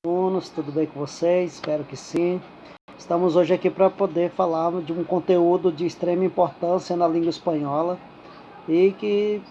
Alunos, tudo bem com vocês? Espero que sim. Estamos hoje aqui para poder falar de um conteúdo de extrema importância na língua espanhola e que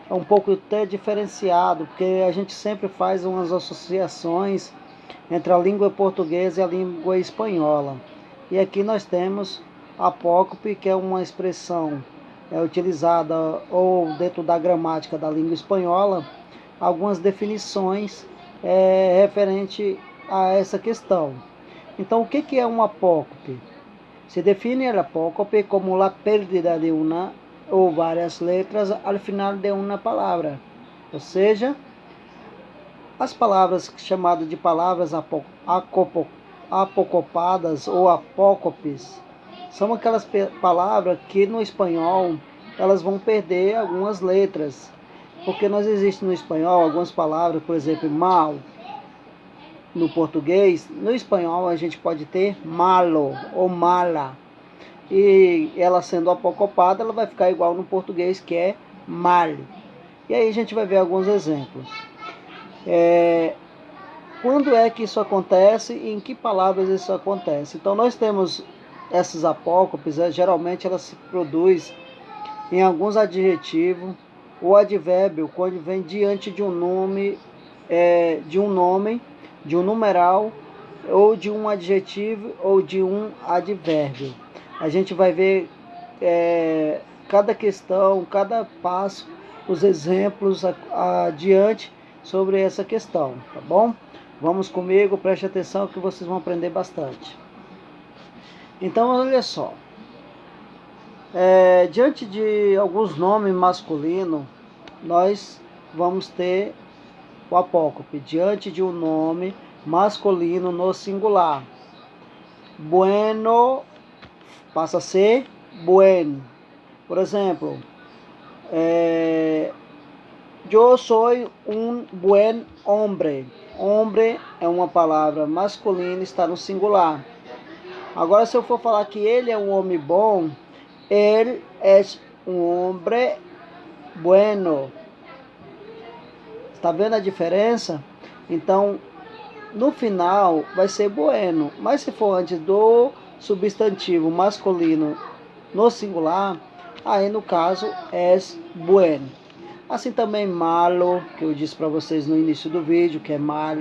é um pouco até diferenciado, porque a gente sempre faz umas associações entre a língua portuguesa e a língua espanhola. E aqui nós temos apócope, que é uma expressão utilizada ou dentro da gramática da língua espanhola, algumas definições referente a essa questão. Então, o que é um apócope? Se define el apócope como a pérdida de uma ou várias letras al final de uma palavra. Ou seja, as palavras chamadas de palavras apocopadas ou apócopes são aquelas palavras que no espanhol elas vão perder algumas letras. Porque nós existem no espanhol algumas palavras, por exemplo, mal, no português, no espanhol a gente pode ter malo ou mala. E ela sendo apocopada, ela vai ficar igual no português, que é mal. E aí a gente vai ver alguns exemplos. Quando é que isso acontece e em que palavras isso acontece? Então nós temos essas apócopes, geralmente elas se produzem em alguns adjetivos. O advérbio, quando vem diante de um nome, de um numeral, ou de um adjetivo, ou de um advérbio. A gente vai ver cada questão, cada passo, os exemplos adiante sobre essa questão, tá bom? Vamos comigo, preste atenção que vocês vão aprender bastante. Então, olha só. Diante de alguns nomes masculinos, nós vamos ter o apócope. Diante de um nome masculino no singular. Bueno passa a ser buen. Por exemplo, eu sou um buen hombre. Hombre é uma palavra masculina, está no singular. Agora, se eu for falar que ele é um homem bom, ele é um hombre bueno. Está vendo a diferença? Então, no final vai ser bueno. Mas se for antes do substantivo masculino no singular, aí no caso é bueno. Assim também malo, que eu disse para vocês no início do vídeo, que é mal.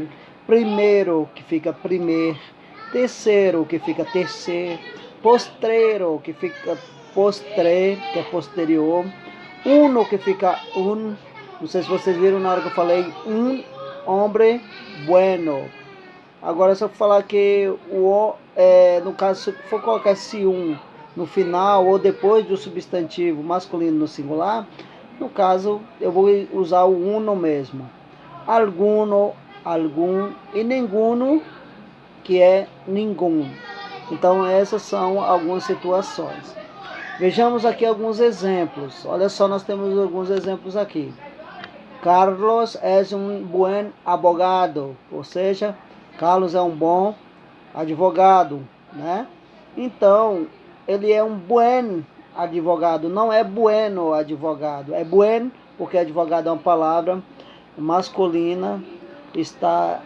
Primeiro, que fica primeiro. Terceiro, que fica terceiro. Postrero, que fica postre, que é posterior. Uno, que fica un. Não sei se vocês viram na hora que eu falei um hombre bueno. Agora, se eu falar que no caso, se for colocar esse um no final ou depois do substantivo masculino no singular, no caso, eu vou usar o uno mesmo. Alguno, algum e nenguno, que é nenhum. Então, essas são algumas situações. Vejamos aqui alguns exemplos. Olha só, nós temos alguns exemplos aqui. Carlos é um buen abogado, ou seja, Carlos é um bom advogado, né? Então, ele é um buen advogado, não é bueno advogado. É buen porque advogado é uma palavra masculina, está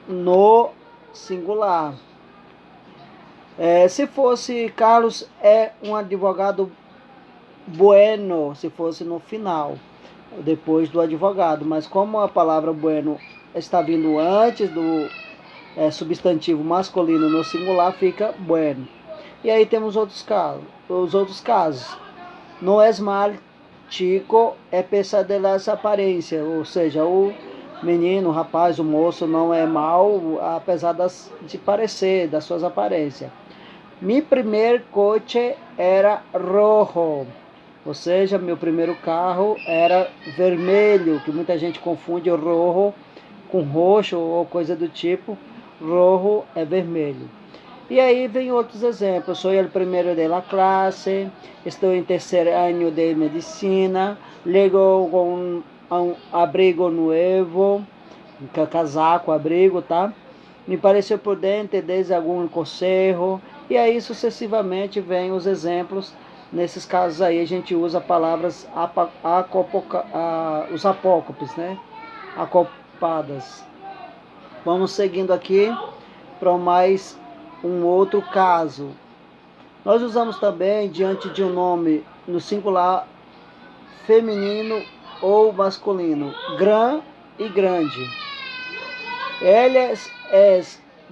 no singular. Se fosse Carlos é um advogado bueno, se fosse no final, depois do advogado. Mas como a palavra bueno está vindo antes do substantivo masculino no singular, fica bueno. E aí temos os outros casos. No es mal chico, é pesar de las aparências, ou seja, o menino, o rapaz, o moço não é mal, apesar de parecer, das suas aparências. Mi primeiro coche era rojo, ou seja, meu primeiro carro era vermelho, que muita gente confunde o rojo com roxo ou coisa do tipo. Rojo é vermelho. E aí vem outros exemplos. Sou o primeiro de la classe, estou em terceiro ano de medicina, lego com um abrigo novo, casaco, abrigo, tá? Me pareceu prudente desde algum conselho. E aí sucessivamente vem os exemplos. Nesses casos aí a gente usa palavras os apócopes, né? Acopadas. Vamos seguindo aqui para mais um outro caso. Nós usamos também diante de um nome no singular feminino ou masculino, gran e grande. Ela é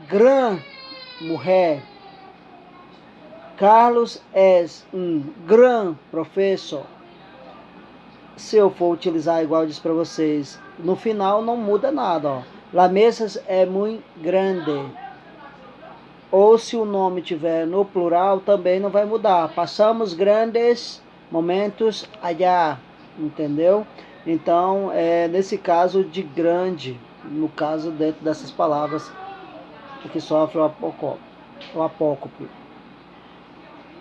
gran mulher. Carlos é um gran professor. Se eu for utilizar igual eu disse para vocês, no final não muda nada, ó. La mesa é muito grande. Ou se o nome tiver no plural, também não vai mudar. Passamos grandes momentos allá, entendeu? Então, nesse caso de grande, no caso dentro dessas palavras que sofre o apócope.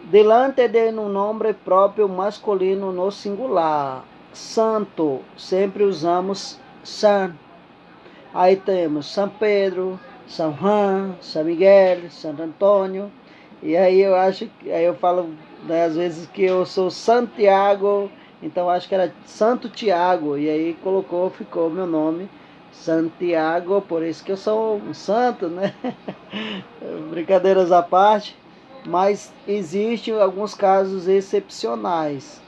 Delante de um nome próprio masculino no singular. Santo, sempre usamos San. Aí temos São Pedro, São Juan, São Miguel, Santo Antônio. E aí eu falo, né, às vezes que eu sou Santiago, então acho que era Santo Tiago. E aí ficou meu nome, Santiago, por isso que eu sou um santo, né? Brincadeiras à parte, mas existem alguns casos excepcionais.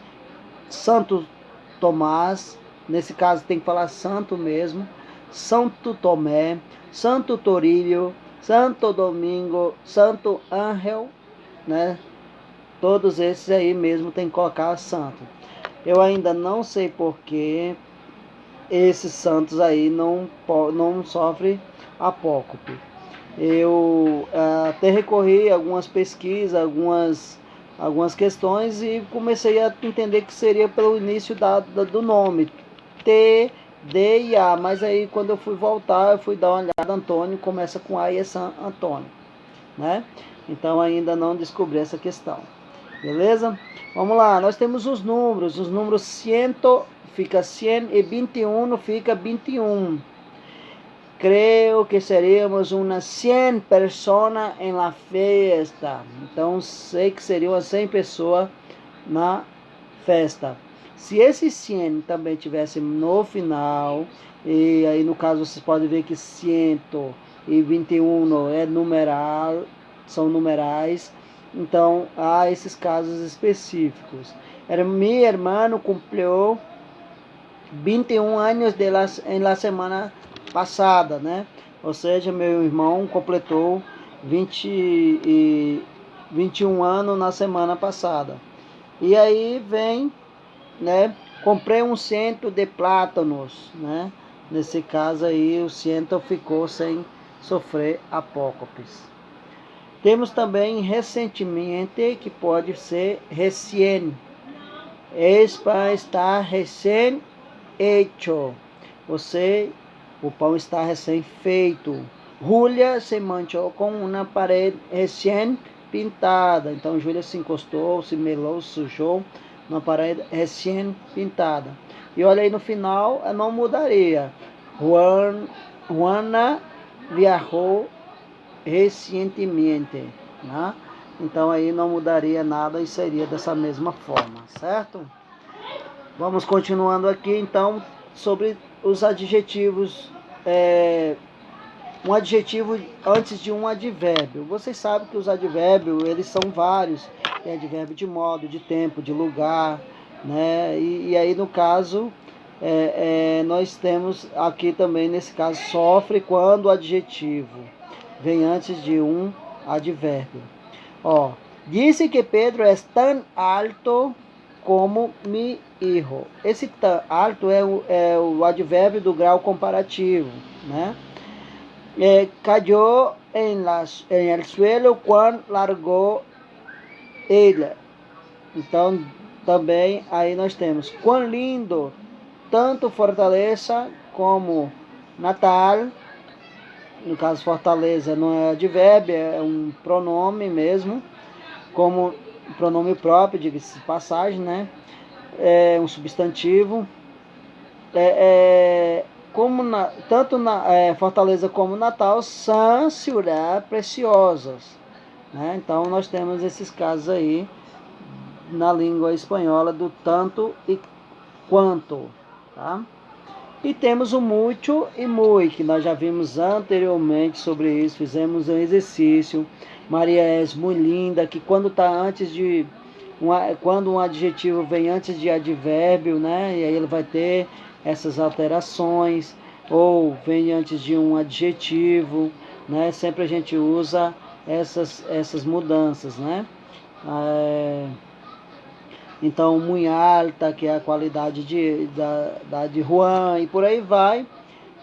Santo Tomás, nesse caso tem que falar santo mesmo. Santo Tomé, Santo Torílio, Santo Domingo, Santo Ángel, né? Todos esses aí mesmo tem que colocar santo. Eu ainda não sei porque esses santos aí não sofrem apócope. Eu até recorri a algumas pesquisas, algumas questões e comecei a entender que seria pelo início do nome. T, D e A, mas aí quando eu fui voltar, eu fui dar uma olhada, Antônio começa com A e é San Antônio, né? Então ainda não descobri essa questão, beleza? Vamos lá, nós temos os números 100 fica 100 e 21 fica 21. Creio que seríamos umas 100 pessoas em la festa, então sei que seriam umas 100 pessoas na festa. Se esse 100 também tivesse no final, e aí no caso vocês podem ver que 121 é numeral, são numerais, então há esses casos específicos. Mi hermano cumpriu 21 anos em la semana passada, né? Ou seja, meu irmão completou 21 anos na semana passada. E aí vem, né? Comprei um cento de plátanos, né? Nesse caso aí, o cento ficou sem sofrer apócopes. Temos também recentemente, que pode ser recém. Está recém hecho. O pão está recém feito. Júlia se manchou com uma parede recém pintada. Então Júlia se encostou, se melou, sujou uma parede recém pintada. E olha aí no final, não mudaria. Juana viajou recentemente, né? Então aí não mudaria nada e seria dessa mesma forma, certo? Vamos continuando aqui então sobre os adjetivos. Um adjetivo antes de um advérbio. Vocês sabem que os advérbios, eles são vários. Tem advérbio de modo, de tempo, de lugar, né? E aí no caso, nós temos aqui também, nesse caso, sofre quando o adjetivo vem antes de um advérbio. Ó, disse que Pedro é tão alto como mi hijo. Esse tão alto é o advérbio do grau comparativo, né? Cayó en el suelo cuando largou ele. Então, também aí nós temos quão lindo, tanto Fortaleza como Natal. No caso, Fortaleza não é advérbio, é um pronome mesmo, como pronome próprio, diga-se de passagem, né? É um substantivo. Tanto Fortaleza como Natal são cidades preciosas, né? Então nós temos esses casos aí na língua espanhola do tanto e quanto, tá? E temos o muito e muito, que nós já vimos anteriormente sobre isso, fizemos um exercício. Maria é muito linda, que quando está antes de quando um adjetivo vem antes de advérbio, né? E aí ele vai ter essas alterações, ou vem antes de um adjetivo, né? Sempre a gente usa essas mudanças, né? Então, muito alta, que é a qualidade de Juan, e por aí vai.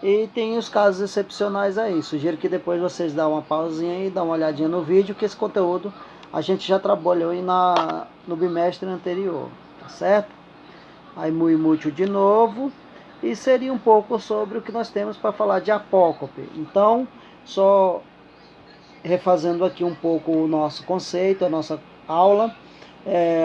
E tem os casos excepcionais aí. Sugiro que depois vocês dão uma pausinha e dão uma olhadinha no vídeo, que esse conteúdo a gente já trabalhou aí no bimestre anterior, tá certo? Aí muito útil de novo. E seria um pouco sobre o que nós temos para falar de apócope. Então, só refazendo aqui um pouco o nosso conceito, a nossa aula.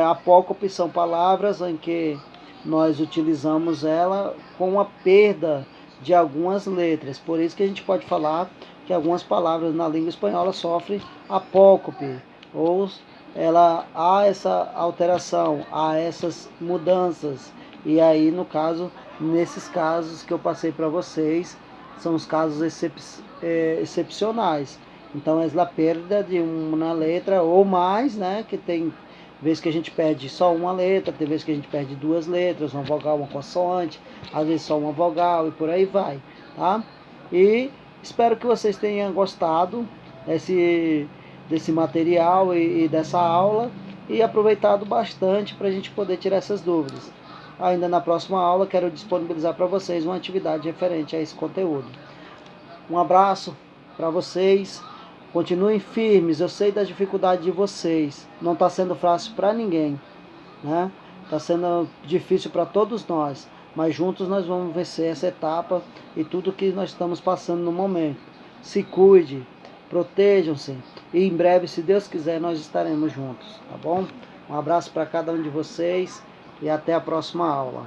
Apócope são palavras em que nós utilizamos ela com a perda de algumas letras. Por isso que a gente pode falar que algumas palavras na língua espanhola sofrem apócope, ou ela há essa alteração, há essas mudanças. E aí, no caso, nesses casos que eu passei para vocês, são os casos excepcionais. Então, é a perda de uma letra ou mais, né? Que tem vezes que a gente perde só uma letra, tem vezes que a gente perde duas letras, uma vogal, uma consoante, às vezes só uma vogal e por aí vai, tá? E espero que vocês tenham gostado desse material e dessa aula e aproveitado bastante para a gente poder tirar essas dúvidas. Ainda na próxima aula quero disponibilizar para vocês uma atividade referente a esse conteúdo. Um abraço para vocês. Continuem firmes, eu sei da dificuldade de vocês. Não está sendo fácil para ninguém, né? Está sendo difícil para todos nós, mas juntos nós vamos vencer essa etapa e tudo que nós estamos passando no momento. Se cuide, protejam-se e em breve, se Deus quiser, nós estaremos juntos, tá bom? Um abraço para cada um de vocês e até a próxima aula.